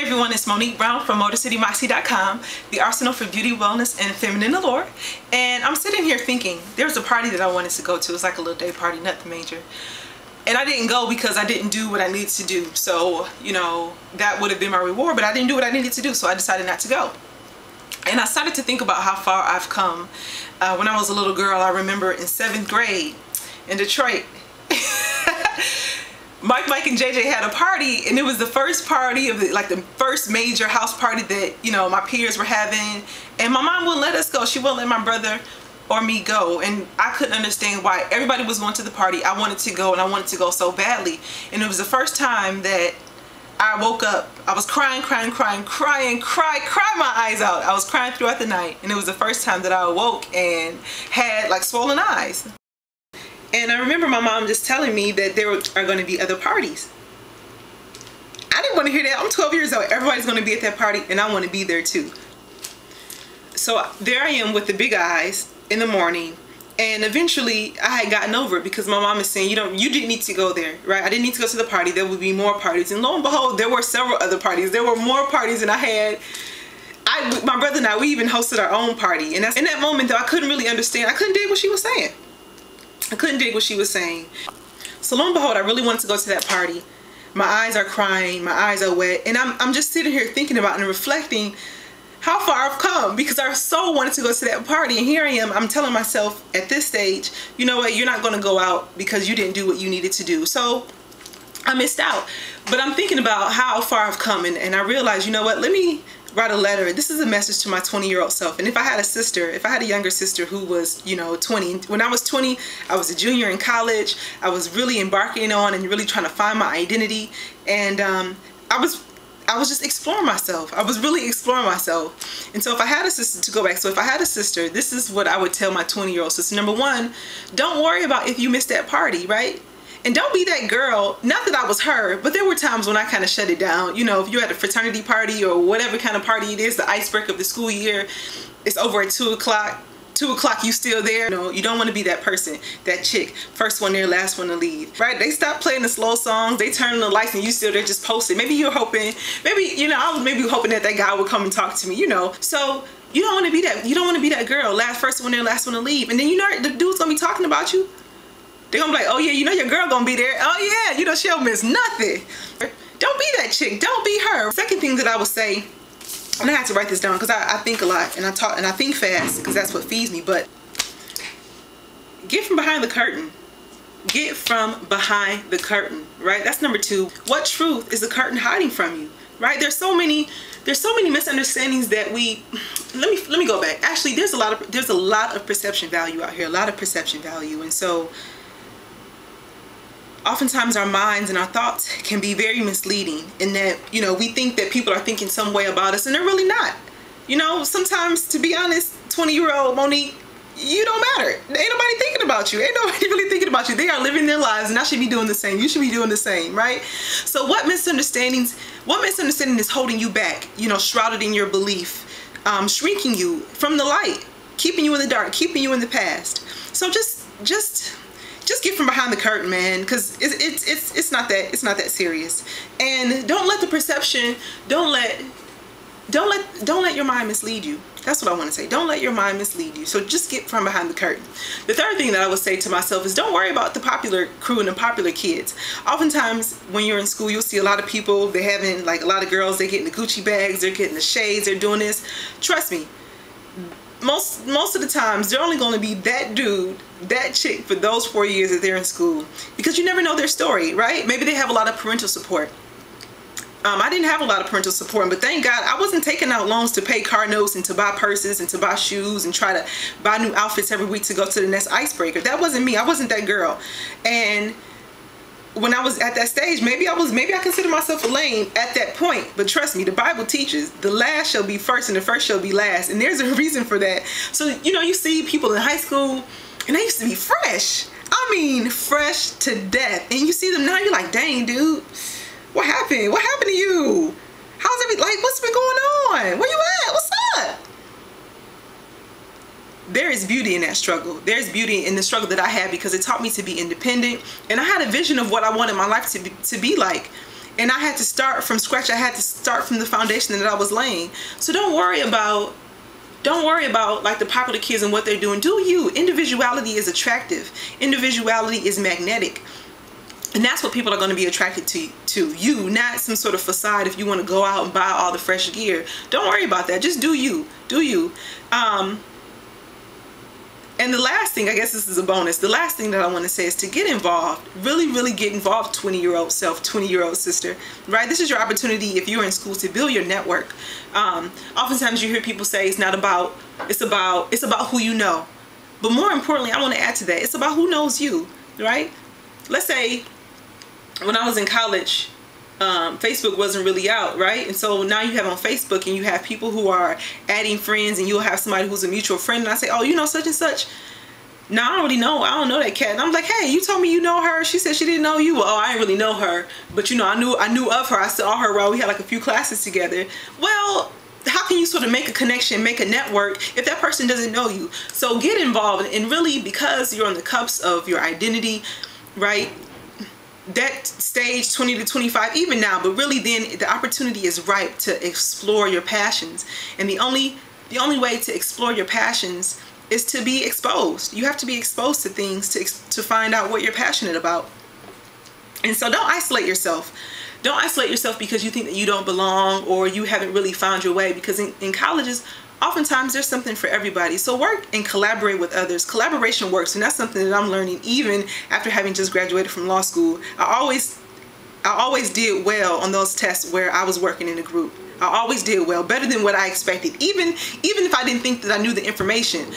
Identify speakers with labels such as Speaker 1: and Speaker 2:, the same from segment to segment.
Speaker 1: Hey everyone, it's Monique Brown from MotorCityMoxie.com, the arsenal for beauty, wellness, and feminine allure. And I'm sitting here thinking, there was a party that I wanted to go to. It's like a little day party, nothing major. And I didn't go because I didn't do what I needed to do. So, you know, that would have been my reward, but I didn't do what I needed to do, so I decided not to go. And I started to think about how far I've come. When I was a little girl, I remember in 7th grade in Detroit, Mike and JJ had a party, and it was the first party of the first major house party that, you know, my peers were having, and my mom wouldn't let us go. She wouldn't let my brother or me go, and I couldn't understand why. Everybody was going to the party. I wanted to go, and I wanted to go so badly. And it was the first time that I woke up. I was crying my eyes out. I was crying throughout the night, and it was the first time that I awoke and had like swollen eyes. And I remember my mom just telling me that there are going to be other parties. I didn't want to hear that. I'm 12 years old. Everybody's going to be at that party, and I want to be there too. So there I am with the big eyes in the morning, and eventually I had gotten over it because my mom is saying, you didn't need to go there, right? I didn't need to go to the party. There would be more parties. And lo and behold, there were several other parties. There were more parties than I had. My brother and I, we even hosted our own party. And in that moment, though, I couldn't really understand. I couldn't dig what she was saying. I couldn't dig what she was saying. So lo and behold, I really wanted to go to that party. My eyes are crying, my eyes are wet, and I'm just sitting here thinking about and reflecting how far I've come, because I so wanted to go to that party, and here I am, I'm telling myself at this stage, you know what, you're not going to go out because you didn't do what you needed to do. So I missed out. But I'm thinking about how far I've come, and I realized, you know what, let me write a letter. This is a message to my 20-year-old self. And if I had a younger sister who was, 20, when I was 20, I was a junior in college. I was really embarking on and really trying to find my identity. And I was just exploring myself. I was really exploring myself. And so if I had a sister, to go back, so if I had a sister, this is what I would tell my 20-year-old sister. Number one, don't worry about if you missed that party, right? And don't be that girl, not that I was her, but there were times when I kind of shut it down. You know, if you're at a fraternity party or whatever kind of party it is, the icebreaker of the school year, it's over at 2 o'clock. 2 o'clock, you still there. You don't want to be that person, that chick, first one there, last one to leave, right? They stop playing the slow songs, they turn on the lights, and you still there just posting. Maybe you're hoping, I was maybe hoping that guy would come and talk to me, So you don't want to be that. You don't want to be that girl, first one there, last one to leave. And then the dude's gonna be talking about you. They're gonna be like, oh yeah, your girl gonna be there. Oh yeah, she'll miss nothing. Don't be that chick. Don't be her. Second thing that I would say, and I had to write this down because I think a lot and I talk and I think fast because that's what feeds me, but get from behind the curtain. Get from behind the curtain, right? That's number 2. What truth is the curtain hiding from you, right? There's so many misunderstandings that let me go back. Actually, there's a lot of perception value out here, a lot of perception value. And so oftentimes our minds and our thoughts can be very misleading in that, we think that people are thinking some way about us and they're really not. Sometimes, to be honest, 20-year-old Monique, you don't matter. Ain't nobody thinking about you. Ain't nobody really thinking about you. They are living their lives, and I should be doing the same. You should be doing the same, right? So what misunderstanding is holding you back, shrouded in your belief, shrinking you from the light, keeping you in the dark, keeping you in the past. So just get from behind the curtain, man, because it's not that serious. And don't let the perception, don't let your mind mislead you. That's what I want to say. Don't let your mind mislead you. So just get from behind the curtain. The third thing that I would say to myself is don't worry about the popular crew and the popular kids. Oftentimes when you're in school, you'll see a lot of people, they're having, like, a lot of girls, they're getting the Gucci bags, they're getting the shades, they're doing this. Trust me, most of the times they're only going to be that dude, that chick for those 4 years that they're in school, because you never know their story, right? Maybe they have a lot of parental support. I didn't have a lot of parental support, but thank God I wasn't taking out loans to pay car notes and to buy purses and to buy shoes and try to buy new outfits every week to go to the next icebreaker. That wasn't me. I wasn't that girl. And when I was at that stage, maybe I consider myself a lame at that point. But trust me, the Bible teaches the last shall be first and the first shall be last. And there's a reason for that. So, you see people in high school, and they used to be fresh. I mean, fresh to death. And you see them now, you're like, dang, dude. What happened? What happened to you? How's everything? Like, what's been going on? Where you at? What's up? There is beauty in that struggle. There's beauty in the struggle that I had because it taught me to be independent. And I had a vision of what I wanted my life to be like. And I had to start from scratch. I had to start from the foundation that I was laying. So don't worry about like the popular kids and what they're doing. Do you. Individuality is attractive. Individuality is magnetic. And that's what people are going to be attracted to you, not some sort of facade. If you want to go out and buy all the fresh gear, don't worry about that. Just do you. Do you. And the last thing, I guess this is a bonus, the last thing that I want to say is to get involved. Really, really get involved, 20-year-old self, 20-year-old sister, right? This is your opportunity, if you're in school, to build your network. Oftentimes you hear people say it's about who you know. But more importantly, I want to add to that, it's about who knows you, right? Let's say when I was in college, Facebook wasn't really out, right? And so now you have on Facebook and you have people who are adding friends, and you'll have somebody who's a mutual friend, and I say, oh, you know such and such? No, I don't really know. I don't know that cat. And I'm like, hey, you told me you know her. She said she didn't know you. Well, oh, I didn't really know her, but you know, I knew of her. I saw her while we had like a few classes together. Well, how can you sort of make a connection, make a network if that person doesn't know you? So get involved, and really, because you're on the cusp of your identity, right? That stage 20 to 25, even now, but really then the opportunity is ripe to explore your passions. And the only way to explore your passions is to be exposed. You have to be exposed to things to find out what you're passionate about. And so don't isolate yourself. Don't isolate yourself because you think that you don't belong or you haven't really found your way, because in colleges, oftentimes there's something for everybody. So work and collaborate with others. Collaboration works, and that's something that I'm learning even after having just graduated from law school. I always did well on those tests where I was working in a group. I always did well, better than what I expected. Even if I didn't think that I knew the information.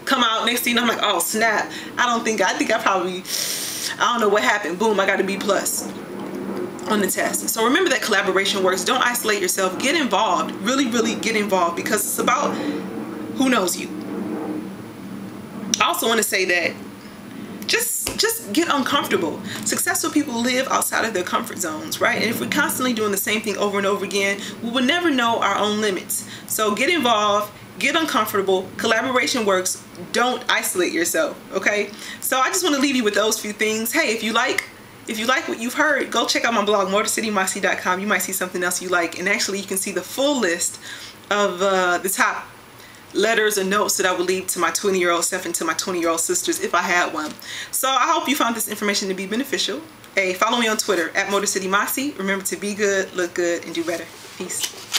Speaker 1: Come out next thing, I'm like, oh snap! I think I probably, I don't know what happened. Boom! I got a B+ on the test. So remember that collaboration works. Don't isolate yourself. Get involved. Really, really get involved, because it's about who knows you. I also want to say that just get uncomfortable. Successful people live outside of their comfort zones, right? And if we're constantly doing the same thing over and over again, we will never know our own limits. So get involved. Get uncomfortable. Collaboration works. Don't isolate yourself, okay? So I just want to leave you with those few things. Hey, if you like what you've heard, go check out my blog, MotorCityMossy.com. You might see something else you like. And actually, you can see the full list of the top letters or notes that I would leave to my 20-year-old self and to my 20-year-old sisters if I had one. So I hope you found this information to be beneficial. Hey, follow me on Twitter, @MotorCityMossy. Remember to be good, look good, and do better. Peace.